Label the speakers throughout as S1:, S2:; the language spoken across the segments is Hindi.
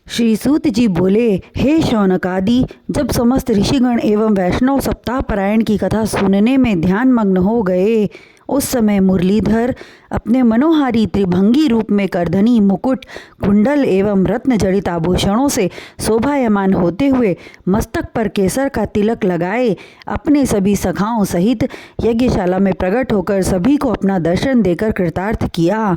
S1: श्री सूत जी बोले, हे शौनकादि, जब समस्त ऋषिगण एवं वैष्णव सप्ताह पारायण की कथा सुनने में ध्यान मग्न हो गए, उस समय मुरलीधर अपने मनोहारी त्रिभंगी रूप में करधनी, मुकुट, कुंडल एवं रत्न जड़ित आभूषणों से शोभायमान होते हुए मस्तक पर केसर का तिलक लगाए अपने सभी सखाओं सहित यज्ञशाला में प्रकट होकर सभी को अपना दर्शन देकर कृतार्थ किया।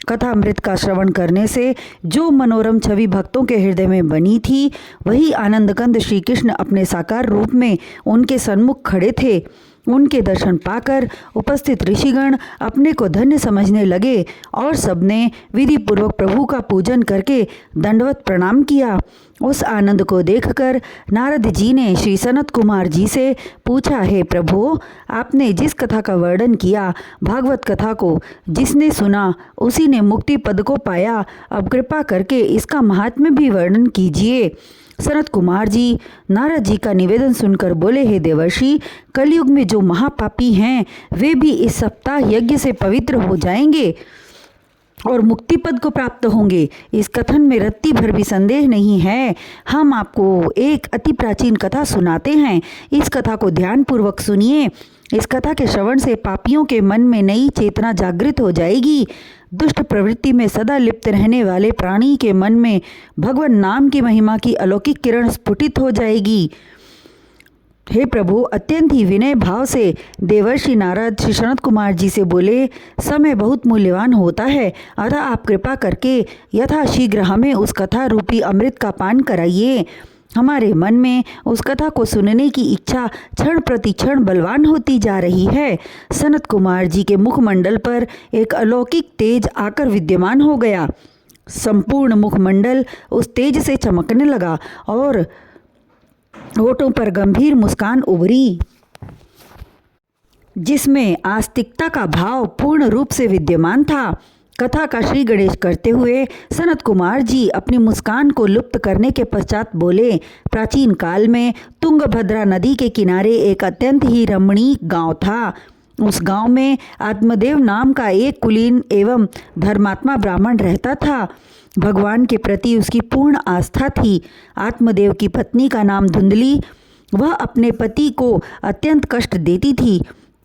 S1: कथामृत का श्रवण करने से जो मनोरम छवि भक्तों के हृदय में बनी थी, वही आनंदकंद श्री कृष्ण अपने साकार रूप में उनके सन्मुख खड़े थे। उनके दर्शन पाकर उपस्थित ऋषिगण अपने को धन्य समझने लगे और सबने विधि पूर्वक प्रभु का पूजन करके दंडवत प्रणाम किया। उस आनंद को देखकर नारद जी ने श्री सनत कुमार जी से पूछा, हे प्रभु, आपने जिस कथा का वर्णन किया, भागवत कथा को जिसने सुना उसी ने मुक्ति पद को पाया। अब कृपा करके इसका महात्म्य भी वर्णन कीजिए। सनत कुमार जी नारद जी का निवेदन सुनकर बोले, हे देवर्षि, कलयुग में जो महापापी हैं वे भी इस सप्ताह यज्ञ से पवित्र हो जाएंगे और मुक्ति पद को प्राप्त होंगे। इस कथन में रत्ती भर भी संदेह नहीं है। हम आपको एक अति प्राचीन कथा सुनाते हैं। इस कथा को ध्यान पूर्वक सुनिए। इस कथा के श्रवण से पापियों के मन में नई चेतना जागृत हो जाएगी। दुष्ट प्रवृत्ति में सदा लिप्त रहने वाले प्राणी के मन में भगवान नाम की महिमा की अलौकिक किरण स्फुटित हो जाएगी। हे प्रभु, अत्यंत ही विनय भाव से देवर्षि नारद श्री सनत कुमार जी से बोले, समय बहुत मूल्यवान होता है, अतः आप कृपा करके यथाशीघ्र हमें उस कथा रूपी अमृत का पान कराइए। हमारे मन में उस कथा को सुनने की इच्छा क्षण प्रति क्षण बलवान होती जा रही है। सनत कुमार जी के मुखमंडल पर एक अलौकिक तेज आकर विद्यमान हो गया। संपूर्ण मुखमंडल उस तेज से चमकने लगा और होठों पर गंभीर मुस्कान उभरी, जिसमें आस्तिकता का भाव पूर्ण रूप से विद्यमान था। कथा का श्री गणेश करते हुए सनत कुमार जी अपनी मुस्कान को लुप्त करने के पश्चात बोले, प्राचीन काल में तुंगभद्रा नदी के किनारे एक अत्यंत ही रमणीक गांव था। उस गांव में आत्मदेव नाम का एक कुलीन एवं धर्मात्मा ब्राह्मण रहता था। भगवान के प्रति उसकी पूर्ण आस्था थी। आत्मदेव की पत्नी का नाम धुंधली। वह अपने पति को अत्यंत कष्ट देती थी,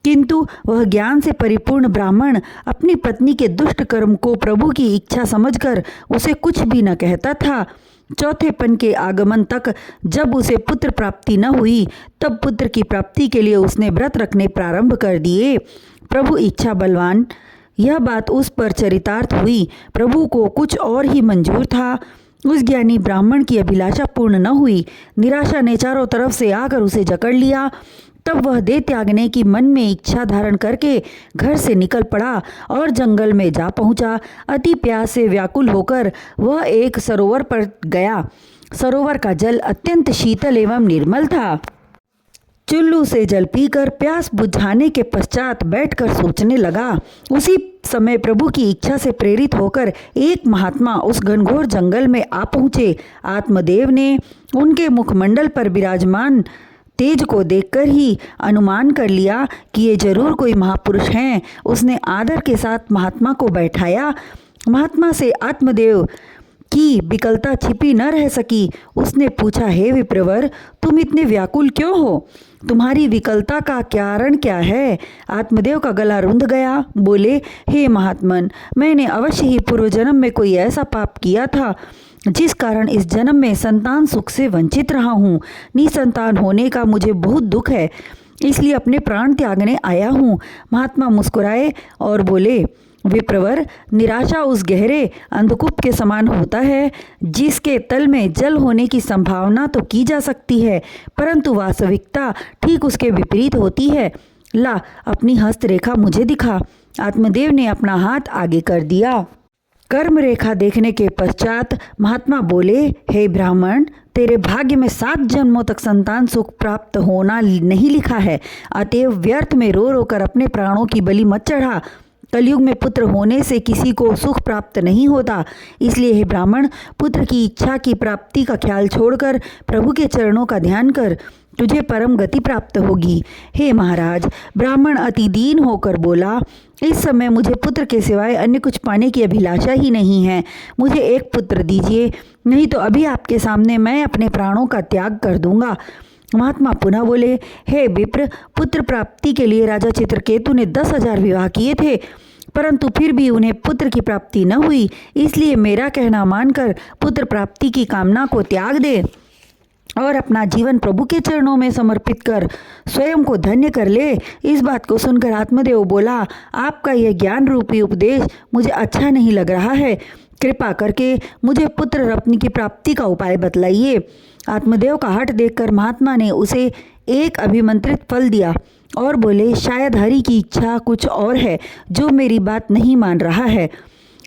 S1: किंतु वह ज्ञान से परिपूर्ण ब्राह्मण अपनी पत्नी के दुष्ट कर्म को प्रभु की इच्छा समझकर उसे कुछ भी न कहता था। चौथेपन के आगमन तक जब उसे पुत्र प्राप्ति न हुई, तब पुत्र की प्राप्ति के लिए उसने व्रत रखने प्रारंभ कर दिए। प्रभु इच्छा बलवान, यह बात उस पर चरितार्थ हुई। प्रभु को कुछ और ही मंजूर था। उस ज्ञानी ब्राह्मण की अभिलाषा पूर्ण न हुई। निराशा ने चारों तरफ से आकर उसे जकड़ लिया। तब वह देह त्यागने की मन में इच्छा धारण करके घर से निकल पड़ा और जंगल में जा पहुंचा। अति प्यास से व्याकुल होकर वह एक सरोवर पर गया। सरोवर का जल अत्यंत शीतल एवं निर्मल था। चुल्लू से जल पीकर प्यास बुझाने के पश्चात बैठकर सोचने लगा। उसी समय प्रभु की इच्छा से प्रेरित होकर एक महात्मा उस घनघोर जंगल में आ पहुँचे। आत्मदेव ने उनके मुखमंडल पर विराजमान तेज को देखकर ही अनुमान कर लिया कि ये जरूर कोई महापुरुष हैं। उसने आदर के साथ महात्मा को बैठाया। महात्मा से आत्मदेव की विकलता छिपी न रह सकी। उसने पूछा, हे विप्रवर, तुम इतने व्याकुल क्यों हो? तुम्हारी विकलता का कारण क्या है? आत्मदेव का गला रुंध गया। बोले, हे महात्मन, मैंने अवश्य ही पूर्व जन्म में कोई ऐसा पाप किया था जिस कारण इस जन्म में संतान सुख से वंचित रहा हूँ। निसंतान होने का मुझे बहुत दुख है, इसलिए अपने प्राण त्यागने आया हूँ। महात्मा मुस्कुराए और बोले, विप्रवर, निराशा उस गहरे अंधकूप के समान होता है जिसके तल में जल होने की संभावना तो की जा सकती है, परंतु वास्तविकता ठीक उसके विपरीत होती है। ला, अपनी हस्तरेखा मुझे दिखा। आत्मदेव ने अपना हाथ आगे कर दिया। कर्म रेखा देखने के पश्चात महात्मा बोले, हे ब्राह्मण, तेरे भाग्य में 7 जन्मों तक संतान सुख प्राप्त होना नहीं लिखा है। अतएव व्यर्थ में रो रो कर अपने प्राणों की बलि मत चढ़ा। कलयुग में पुत्र होने से किसी को सुख प्राप्त नहीं होता। इसलिए हे ब्राह्मण, पुत्र की इच्छा की प्राप्ति का ख्याल छोड़कर प्रभु के चरणों का ध्यान कर, तुझे परम गति प्राप्त होगी। हे महाराज, ब्राह्मण अति दीन होकर बोला, इस समय मुझे पुत्र के सिवाय अन्य कुछ पाने की अभिलाषा ही नहीं है। मुझे एक पुत्र दीजिए, नहीं तो अभी आपके सामने मैं अपने प्राणों का त्याग कर दूंगा। महात्मा पुनः बोले, हे विप्र, पुत्र प्राप्ति के लिए राजा चित्रकेतु ने 10,000 विवाह किए थे, परंतु फिर भी उन्हें पुत्र की प्राप्ति न हुई। इसलिए मेरा कहना मानकर पुत्र प्राप्ति की कामना को त्याग दे और अपना जीवन प्रभु के चरणों में समर्पित कर स्वयं को धन्य कर ले। इस बात को सुनकर आत्मदेव बोला, आपका यह ज्ञान रूपी उपदेश मुझे अच्छा नहीं लग रहा है। कृपा करके मुझे पुत्र रत्न की प्राप्ति का उपाय बतलाइए। आत्मदेव का हठ देखकर महात्मा ने उसे एक अभिमंत्रित फल दिया और बोले, शायद हरि की इच्छा कुछ और है जो मेरी बात नहीं मान रहा है।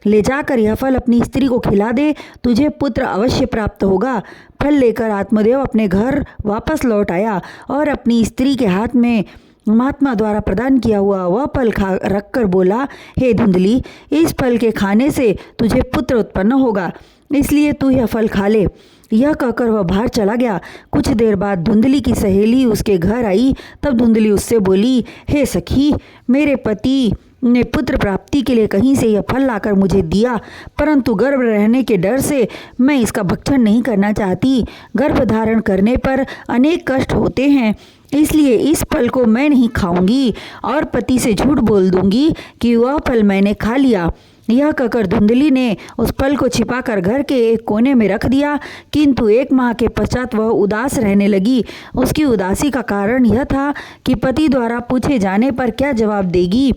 S1: ले जाकर यह फल अपनी स्त्री को खिला दे, तुझे पुत्र अवश्य प्राप्त होगा। फल लेकर आत्मदेव अपने घर वापस लौट आया और अपनी स्त्री के हाथ में महात्मा द्वारा प्रदान किया हुआ वह फल रखकर बोला, हे धुंधली, इस फल के खाने से तुझे पुत्र उत्पन्न होगा, इसलिए तू यह फल खा ले। यह कहकर वह बाहर चला गया। कुछ देर बाद धुंधली की सहेली उसके घर आई। तब धुंधली उससे बोली, हे सखी, मेरे पति ने पुत्र प्राप्ति के लिए कहीं से यह फल लाकर मुझे दिया, परंतु गर्भ रहने के डर से मैं इसका भक्षण नहीं करना चाहती। गर्भ धारण करने पर अनेक कष्ट होते हैं, इसलिए इस फल को मैं नहीं खाऊंगी और पति से झूठ बोल दूंगी कि वह फल मैंने खा लिया। यह कहकर धुंधली ने उस फल को छिपाकर घर के एक कोने में रख दिया, किंतु 1 माह के पश्चात वह उदास रहने लगी। उसकी उदासी का कारण यह था कि पति द्वारा पूछे जाने पर क्या जवाब देगी।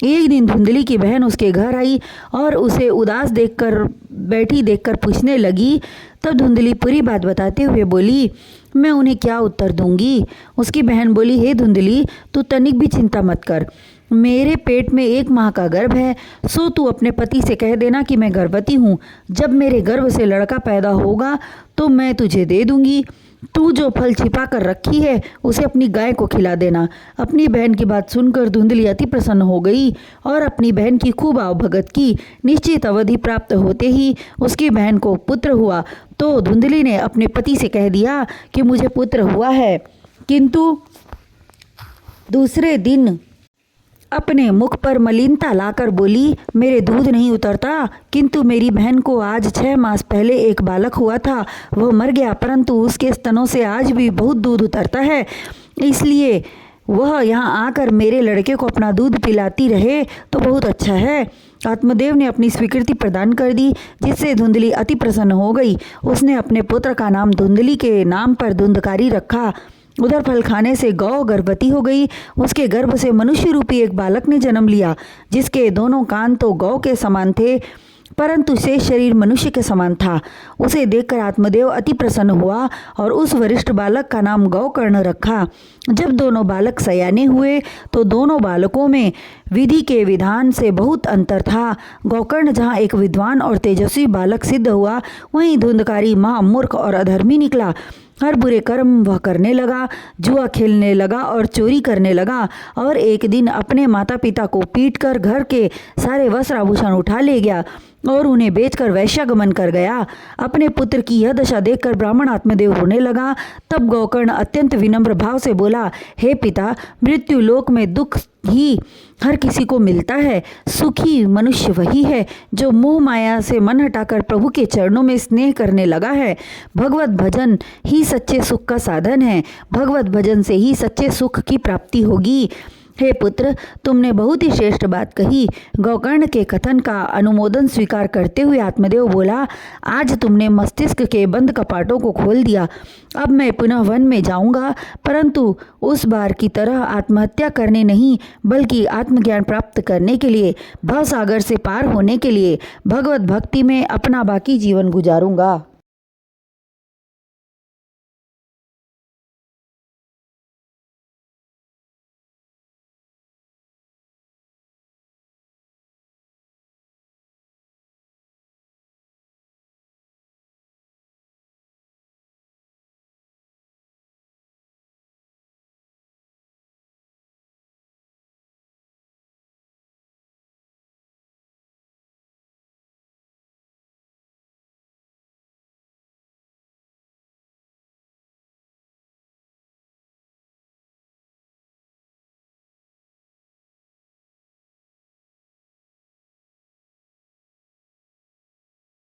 S1: एक दिन धुंधली की बहन उसके घर आई और उसे उदास देखकर पूछने लगी। तब धुंधली पूरी बात बताते हुए बोली, मैं उन्हें क्या उत्तर दूंगी। उसकी बहन बोली, हे धुंधली, तू तनिक भी चिंता मत कर, मेरे पेट में 1 माह का गर्भ है, सो तू अपने पति से कह देना कि मैं गर्भवती हूँ। जब मेरे गर्भ से लड़का पैदा होगा तो मैं तुझे दे दूंगी। तू जो फल छिपा कर रखी है उसे अपनी गाय को खिला देना। अपनी बहन की बात सुनकर धुंधली अति प्रसन्न हो गई और अपनी बहन की खूब आवभगत की। निश्चित अवधि प्राप्त होते ही उसकी बहन को पुत्र हुआ तो धुंधली ने अपने पति से कह दिया कि मुझे पुत्र हुआ है, किंतु दूसरे दिन अपने मुख पर मलिनता लाकर बोली, मेरे दूध नहीं उतरता, किंतु मेरी बहन को आज 6 मास पहले एक बालक हुआ था, वह मर गया, परंतु उसके स्तनों से आज भी बहुत दूध उतरता है, इसलिए वह यहाँ आकर मेरे लड़के को अपना दूध पिलाती रहे तो बहुत अच्छा है। आत्मदेव ने अपनी स्वीकृति प्रदान कर दी, जिससे धुंधली अति प्रसन्न हो गई। उसने अपने पुत्र का नाम धुंधली के नाम पर धुंधकारी रखा। उधर फल खाने से गौ गर्भवती हो गई। उसके गर्भ से मनुष्य रूपी एक बालक ने जन्म लिया, जिसके दोनों कान तो गौ के समान थे, परंतु शेष शरीर मनुष्य के समान था। उसे देखकर आत्मदेव अति प्रसन्न हुआ और उस वरिष्ठ बालक का नाम गौकर्ण रखा। जब दोनों बालक सयाने हुए तो दोनों बालकों में विधि के विधान से बहुत अंतर था। गौकर्ण जहाँ एक विद्वान और तेजस्वी बालक सिद्ध हुआ, वहीं धुंधकारी महामूर्ख और अधर्मी निकला। हर बुरे कर्म वह करने लगा, जुआ खेलने लगा और चोरी करने लगा, और एक दिन अपने माता पिता को पीटकर घर के सारे वस्त्र आभूषण उठा ले गया और उन्हें बेचकर वैश्यागमन कर गया। अपने पुत्र की यह दशा देखकर ब्राह्मण आत्मदेव रोने लगा। तब गौकर्ण अत्यंत विनम्र भाव से बोला, हे पिता, मृत्यु लोक में दुख ही हर किसी को मिलता है। सुखी मनुष्य वही है जो मोह माया से मन हटाकर प्रभु के चरणों में स्नेह करने लगा है। भगवत भजन ही सच्चे सुख का साधन है। भगवत भजन से ही सच्चे सुख की प्राप्ति होगी। हे पुत्र, तुमने बहुत ही श्रेष्ठ बात कही। गौकर्ण के कथन का अनुमोदन स्वीकार करते हुए आत्मदेव बोला, आज तुमने मस्तिष्क के बंद कपाटों को खोल दिया। अब मैं पुनः वन में जाऊंगा, परंतु उस बार की तरह आत्महत्या करने नहीं, बल्कि आत्मज्ञान प्राप्त करने के लिए, भवसागर से पार होने के लिए भगवत भक्ति में अपना बाकी जीवन गुजारूंगा।